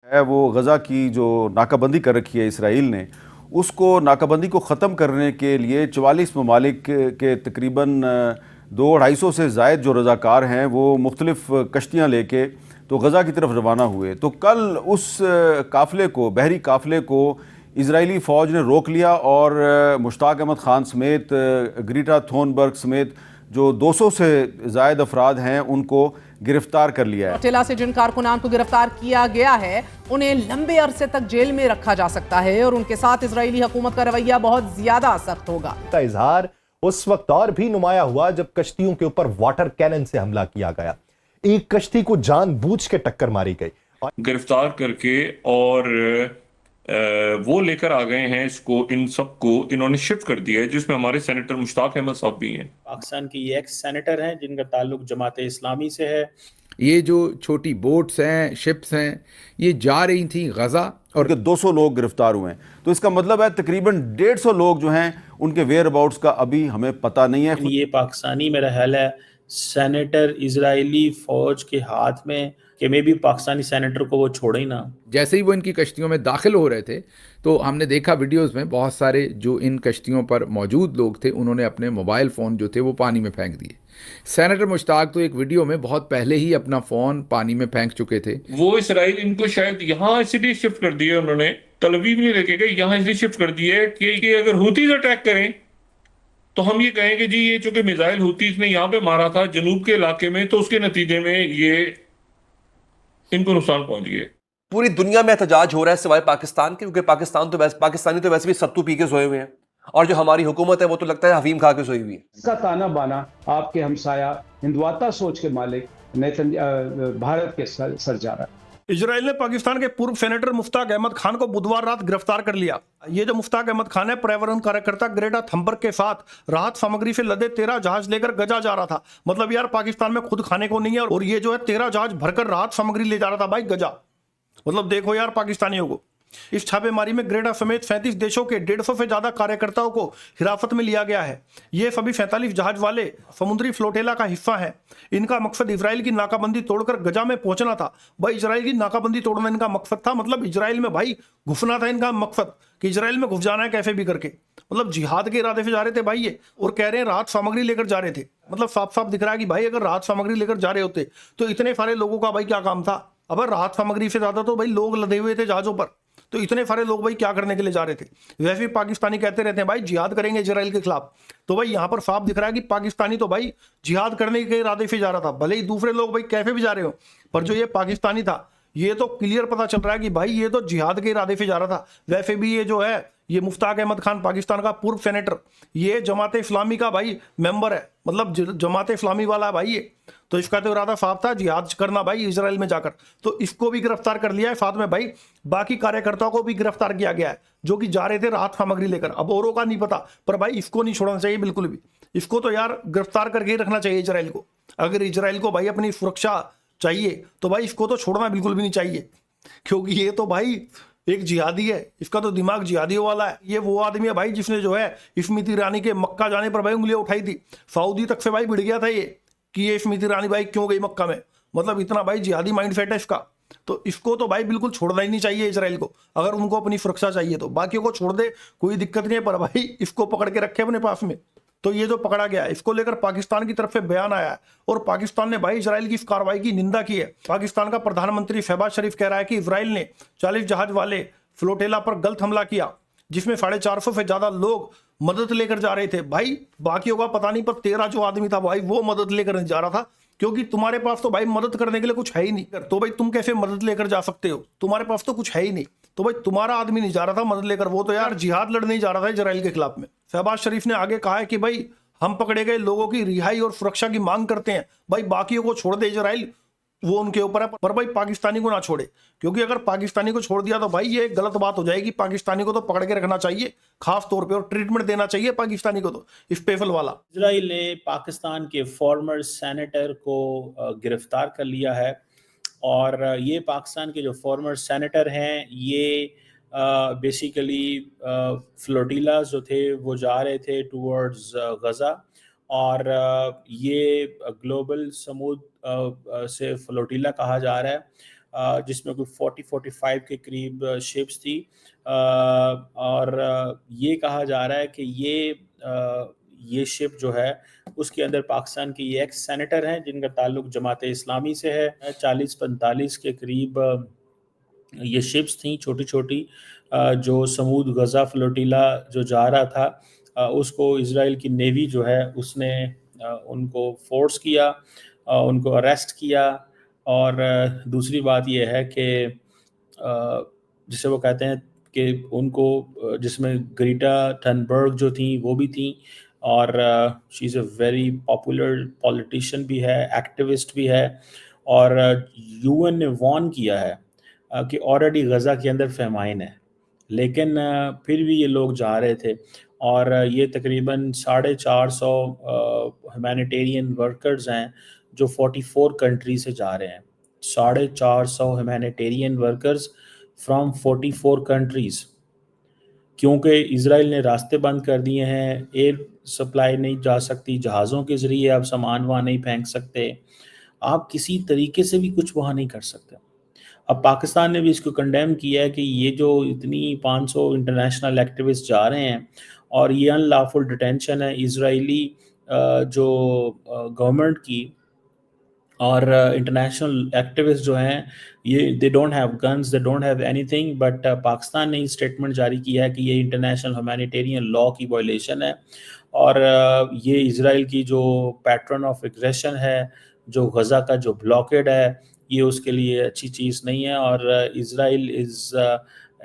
है वो गज़ा की जो नाकाबंदी कर रखी है इसराइल ने, उसको नाकाबंदी को ख़त्म करने के लिए 44 ममालिक के तकरीबन 200-250 से ज़ायद जो रज़ाकार हैं वो मुख्तलिफ़ कश्तियाँ लेके तो गज़ा की तरफ रवाना हुए। तो कल उस काफ़िले को, बहरी काफ़िले को इजरायली फ़ौज ने रोक लिया और मुश्ताक अहमद ख़ान समेत, ग्रीटा थोनबर्ग समेत जो 200 से ज़ायद अफराद हैं उनको गिरफ्तार कर लिया है। फ्लोटिला से जिन कारकुनान को गिरफ्तार किया गया है उन्हें लंबे अरसे तक जेल में रखा जा सकता है और उनके साथ इजरायली हुकूमत का रवैया बहुत ज्यादा सख्त होगा। का इजहार उस वक्त और भी नुमाया हुआ जब कश्तियों के ऊपर वाटर कैनन से हमला किया गया। एक कश्ती को जानबूझ के टक्कर मारी गई, गिरफ्तार करके और वो लेकर आ गए हैं इसको, इन सबको इन्होंने शिफ्ट कर दिया है, जिसमें हमारे सेनेटर मुश्ताक अहमद साहब भी हैं। पाकिस्तान की एक्स सेनेटर हैं जिनका ताल्लुक जमात इस्लामी से है। ये जो छोटी बोट्स हैं, शिप्स हैं, ये जा रही थी गज़ा और 200 लोग गिरफ्तार हुए हैं। तो इसका मतलब है तकरीबन 150 लोग जो हैं उनके वेयर अबाउट्स का अभी हमें पता नहीं है। ये पाकिस्तानी मेरा ख्याल है सेनेटर इजरायली फौज के हाथ में कि मे भी पाकिस्तानी सेनेटर को वो छोड़े ही ना। जैसे ही वो इनकी कश्तियों में दाखिल हो रहे थे तो हमने देखा वीडियोस में बहुत सारे जो इन कश्तियों पर मौजूद लोग थे उन्होंने अपने मोबाइल फ़ोन जो थे वो पानी में फेंक दिए। सेनेटर मुश्ताक तो एक वीडियो में बहुत पहले ही अपना फ़ोन पानी में फेंक चुके थे। वो इसराइल इनको शायद यहाँ इसलिए शिफ्ट कर दिया उन्होंने, तल अवीव नहीं लेके गए, यहाँ इसलिए शिफ्ट कर दिया है कि अगर हुतीज अटैक करें तो हम ये कहेंगे जी ये चूंकि मिसाइल हुतीज ने यहाँ पे मारा था जनूब के इलाके में, तो उसके नतीजे में ये इनको नुकसान पहुंच गए। पूरी दुनिया में एहतजाज हो रहा है सिवाय पाकिस्तान के, क्योंकि पाकिस्तानी तो वैसे भी सत्तू पी के सोए हुए हैं और जो हमारी हुकूमत है वो तो लगता है हफीम खा के सोई हुई है। इसका ताना बाना आपके हमसाया हिंदुआता सोच के मालिक भारत के सर जा रहा है। इजराइल ने पाकिस्तान के पूर्व सेनेटर मुश्ताक अहमद खान को बुधवार रात गिरफ्तार कर लिया। ये जो मुश्ताक अहमद खान है, पर्यावरण कार्यकर्ता ग्रेटा थंबर्ग के साथ राहत सामग्री से लदे 13 जहाज लेकर गजा जा रहा था। मतलब यार पाकिस्तान में खुद खाने को नहीं है और ये जो है 13 जहाज भरकर राहत सामग्री ले जा रहा था भाई गजा। मतलब देखो यार पाकिस्तानियों को। इस छापेमारी में ग्रेटा समेत 37 देशों के 150 से ज्यादा कार्यकर्ताओं को हिरासत में लिया गया है। ये सभी 47 जहाज वाले समुद्री फ्लोटेला का हिस्सा हैं। इनका मकसद इजराइल की नाकाबंदी तोड़कर गजा में पहुंचना था। भाई इजराइल की नाकाबंदी तोड़ना इनका मकसद था, मतलब इजराइल में भाई घुसना था इनका मकसद कि इजराइल में घुस जाना है कैसे भी करके। मतलब जिहाद के इरादे से जा रहे थे भाई ये, और कह रहे हैं राहत सामग्री लेकर जा रहे थे। मतलब साफ साफ दिख रहा है कि भाई अगर राहत सामग्री लेकर जा रहे होते तो इतने सारे लोगों का भाई क्या काम था। अब राहत सामग्री से ज्यादा तो भाई लोग लदे हुए थे जहाजों पर, तो इतने सारे लोग भाई क्या करने के लिए जा रहे थे। वैसे भी पाकिस्तानी कहते रहते हैं भाई जिहाद करेंगे इजराइल के खिलाफ, तो भाई यहाँ पर साफ दिख रहा है कि पाकिस्तानी तो भाई जिहाद करने के इरादे से जा रहा था। भले ही दूसरे लोग भाई कैफे भी जा रहे हो, पर जो ये पाकिस्तानी था ये तो क्लियर पता चल रहा है कि भाई ये तो जिहाद के इरादे से जा रहा था। वैसे भी ये जो है ये मुश्ताक अहमद खान पाकिस्तान का पूर्व सेनेटर, ये जमात इस्लामी का भाई मेंबर है, मतलब जमात इस्लामी वाला है भाई ये। तो इसका तो इरादा साफ था जिहाद करना भाई इजराइल में जाकर। तो इसको भी गिरफ्तार कर लिया है, साथ में भाई बाकी कार्यकर्ताओं को भी गिरफ्तार किया गया है जो कि जा रहे थे राहत सामग्री लेकर। अब औरों का नहीं पता, पर भाई इसको नहीं छोड़ना चाहिए बिल्कुल भी। इसको तो यार गिरफ्तार करके ही रखना चाहिए इजराइल को। अगर इजराइल को भाई अपनी सुरक्षा चाहिए तो भाई इसको तो छोड़ना बिल्कुल भी नहीं चाहिए, क्योंकि ये तो भाई एक जिहादी है, इसका तो दिमाग जिहादियों वाला है। ये वो आदमी है भाई जिसने जो है स्मृति ईरानी के मक्का जाने पर भाई उंगलियां उठाई थी। सऊदी तक से भाई भिड़ गया था ये कि ये स्मृति ईरानी भाई क्यों गई मक्का में। मतलब इतना भाई जिहादी माइंड सेट है इसका। तो इसको तो भाई बिल्कुल छोड़ना ही नहीं चाहिए इजराइल को, अगर उनको अपनी सुरक्षा चाहिए तो। बाकियों को छोड़ दे कोई दिक्कत नहीं है, पर भाई इसको पकड़ के रखे अपने पास में। तो ये जो पकड़ा गया है इसको लेकर पाकिस्तान की तरफ से बयान आया है और पाकिस्तान ने भाई इजराइल की इस कार्रवाई की निंदा की है। पाकिस्तान का प्रधानमंत्री शहबाज शरीफ कह रहा है कि इजराइल ने 40 जहाज वाले फ्लोटेला पर गलत हमला किया जिसमें 450 से ज्यादा लोग मदद लेकर जा रहे थे। भाई बाकियों का पता नहीं, पर 13 जो आदमी था भाई वो मदद लेकर नहीं जा रहा था, क्योंकि तुम्हारे पास तो भाई मदद करने के लिए कुछ है ही नहीं। तो भाई तुम कैसे मदद लेकर जा सकते हो, तुम्हारे पास तो कुछ है ही नहीं। तो भाई तुम्हारा आदमी नहीं जा रहा था मदद लेकर, वो तो यार जिहाद लड़ने ही जा रहा था इजराइल के खिलाफ में। शहबाज शरीफ ने आगे कहा है कि भाई हम पकड़े गए लोगों की रिहाई और सुरक्षा की मांग करते हैं। भाई बाकियों को छोड़ दे इजराइल, वो उनके ऊपर है, पर भाई पाकिस्तानी को ना छोड़े, क्योंकि अगर पाकिस्तानी को छोड़ दिया तो भाई ये गलत बात हो जाएगी। पाकिस्तानी को तो पकड़ के रखना चाहिए खास तौर पे, और ट्रीटमेंट देना चाहिए पाकिस्तानी को तो स्पेशल वाला। इजराइल ने पाकिस्तान के फॉर्मर सेनेटर को गिरफ्तार कर लिया है और ये पाकिस्तान के जो फॉर्मर सेनेटर हैं ये बेसिकली फ्लोटिला जो थे वो जा रहे थे टूवर्ड्स गज़ा, और ये ग्लोबल समूद से फ्लोटिला कहा जा रहा है। जिसमें कोई 40-45 के करीब शिप्स थी, और ये कहा जा रहा है कि ये शिप जो है उसके अंदर पाकिस्तान के ये एक्स सेनेटर हैं जिनका ताल्लुक जमात इस्लामी से है। 40-45 के करीब ये शिप्स थी छोटी छोटी, जो समूद गज़ा फ्लोटिला जो जा रहा था उसको इज़राइल की नेवी जो है उसने उनको फोर्स किया, उनको अरेस्ट किया। और दूसरी बात यह है कि जिसे वो कहते हैं कि उनको, जिसमें ग्रेटा थनबर्ग जो थी वो भी थी, और she is a very popular politician भी है, एक्टिविस्ट भी है। और यूएन ने वार्न किया है कि ऑलरेडी गज़ा के अंदर फेमाइन है, लेकिन फिर भी ये लोग जा रहे थे। और ये तकरीबन 450 ह्यूमैनिटेरियन वर्कर्स हैं जो 44 कंट्री से जा रहे हैं। 450 ह्यूमैनिटेरियन वर्कर्स फ्रॉम 44 कंट्रीज़, क्योंकि इज़राइल ने रास्ते बंद कर दिए हैं, एयर सप्लाई नहीं जा सकती, जहाज़ों के ज़रिए आप सामान वहाँ नहीं फेंक सकते, आप किसी तरीके से भी कुछ वहाँ नहीं कर सकते। अब पाकिस्तान ने भी इसको कंडेम किया है कि ये जो इतनी 500 इंटरनेशनल एक्टिविस्ट जा रहे हैं और ये अनलॉफुल डिटेंशन है इजरायली जो गवर्नमेंट की, और इंटरनेशनल एक्टिविस्ट जो हैं ये they don't have guns, they don't have anything, but Pakistan ने स्टेटमेंट जारी किया है कि ये इंटरनेशनल ह्यूमैनिटेरियन लॉ की वायलेशन है। और ये इजराइल की जो पैटर्न ऑफ एग्रेशन है, जो गज़ा का जो ब्लॉकेड है, ये उसके लिए अच्छी चीज़ नहीं है। और इज़राइल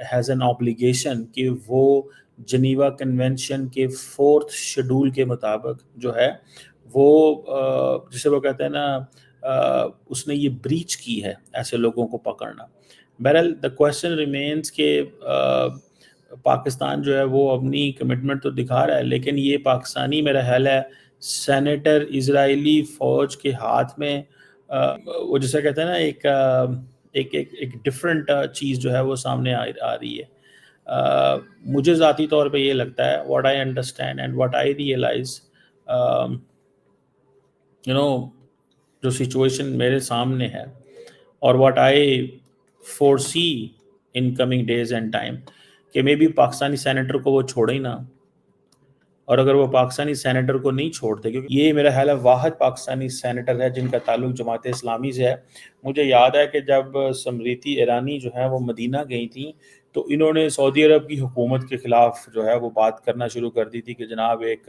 हैज़ एन ऑब्लिगेशन कि वो जनीवा कन्वेंशन के 4th शेड्यूल के मुताबिक जो है वो जिसे वो कहते हैं ना, उसने ये ब्रीच की है ऐसे लोगों को पकड़ना। बहरहाल द क्वेश्चन रिमेन्स के पाकिस्तान जो है वो अपनी कमिटमेंट तो दिखा रहा है, लेकिन ये पाकिस्तानी मेरा ख्याल है सेनेटर इजरायली फ़ौज के हाथ में वो जैसे कहते हैं ना एक डिफरेंट चीज़ जो है वो सामने आ रही है। मुझे ज़ाती तौर पे ये लगता है, what I understand and what I realise, जो सिचुएशन मेरे सामने है और what I foresee in coming days and time, कि मे बी पाकिस्तानी सेनेटर को वो छोड़े ही ना। और अगर वो पाकिस्तानी सेनेटर को नहीं छोड़ते, क्योंकि ये मेरा ख्याल है वाहिद पाकिस्तानी सेनेटर है जिनका ताल्लुक जमात इस्लामी से है। मुझे याद है कि जब समरीती ईरानी जो है वो मदीना गई थी तो इन्होंने सऊदी अरब की हुकूमत के ख़िलाफ़ जो है वो बात करना शुरू कर दी थी कि जनाब एक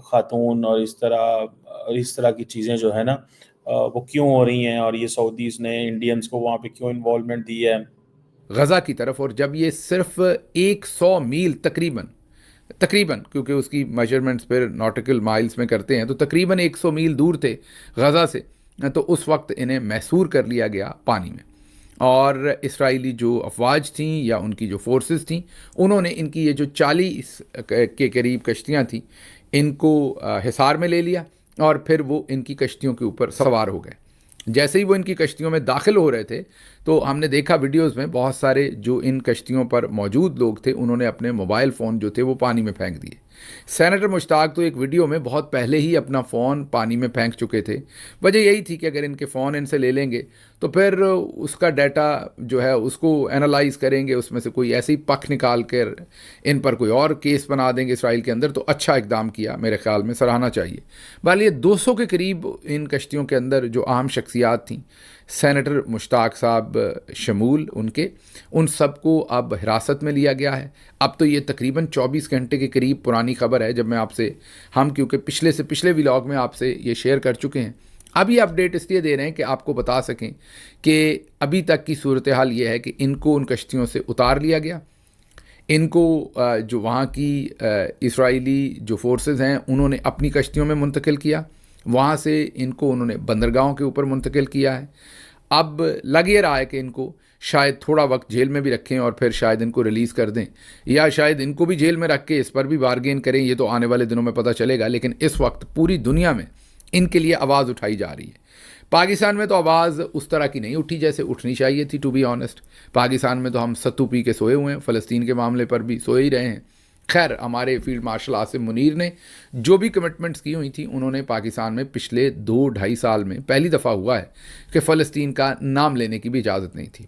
ख़ातून और इस तरह की चीज़ें जो है ना वो क्यों हो रही हैं, और ये सऊदीज़ ने इंडियंस को वहाँ पे क्यों इन्वॉल्वमेंट दी है गज़ा की तरफ। और जब ये सिर्फ 100 मील तकरीबन क्योंकि उसकी मेजरमेंट्स फिर नॉटिकल माइल्स में करते हैं, तो तकरीबन 100 मील दूर थे गज़ा से, तो उस वक्त इन्हें महसूर कर लिया गया पानी में। और इसराइली जो अफवाज थी या उनकी जो फोर्सेस थी, उन्होंने इनकी ये जो 40 के करीब कश्तियाँ थी इनको हिसार में ले लिया और फिर वो इनकी कश्तियों के ऊपर सवार हो गए। जैसे ही वो इनकी कश्तियों में दाखिल हो रहे थे तो हमने देखा वीडियोस में बहुत सारे जो इन कश्तियों पर मौजूद लोग थे उन्होंने अपने मोबाइल फ़ोन जो थे वो पानी में फेंक दिए। सेनेटर मुश्ताक तो एक वीडियो में बहुत पहले ही अपना फ़ोन पानी में फेंक चुके थे। वजह यही थी कि अगर इनके फ़ोन इनसे ले लेंगे तो फिर उसका डाटा जो है उसको एनालाइज करेंगे, उसमें से कोई ऐसी पख निकाल कर इन पर कोई और केस बना देंगे इसराइल के अंदर। तो अच्छा इकदाम किया, मेरे ख्याल में सराहना चाहिए। बहरहाल ये 200 के करीब इन कश्तियों के अंदर जो अहम शख्सियात थीं, सेनेटर मुश्ताक साहब शमूल उनके, उन सब को अब हिरासत में लिया गया है। अब तो ये तकरीबन 24 घंटे के करीब पुरानी खबर है जब मैं आपसे, हम क्योंकि पिछले से पिछले व्लॉग में आपसे ये शेयर कर चुके हैं। अब ये अपडेट इसलिए दे रहे हैं कि आपको बता सकें कि अभी तक की सूरत हाल ये है कि इनको उन कश्तियों से उतार लिया गया। इनको जो वहाँ की इसराइली जो फोर्सेस हैं उन्होंने अपनी कश्तियों में मुंतकिल किया, वहाँ से इनको उन्होंने बंदरगाहों के ऊपर मुंतकिल किया है। अब लग ये रहा है कि इनको शायद थोड़ा वक्त जेल में भी रखें और फिर शायद इनको रिलीज़ कर दें, या शायद इनको भी जेल में रख के इस पर भी बार्गेन करें। ये तो आने वाले दिनों में पता चलेगा, लेकिन इस वक्त पूरी दुनिया में इनके लिए आवाज़ उठाई जा रही है। पाकिस्तान में तो आवाज़ उस तरह की नहीं उठी जैसे उठनी चाहिए थी, टू बी ऑनेस्ट। पाकिस्तान में तो हम सत्तू पी के सोए हुए हैं, फ़लस्तीन के मामले पर भी सोए ही रहे हैं। खैर, हमारे फील्ड मार्शल आसिम मुनीर ने जो भी कमिटमेंट्स की हुई थी, उन्होंने पाकिस्तान में पिछले 2-2.5 साल में पहली दफ़ा हुआ है कि फ़लस्तीन का नाम लेने की भी इजाज़त नहीं थी।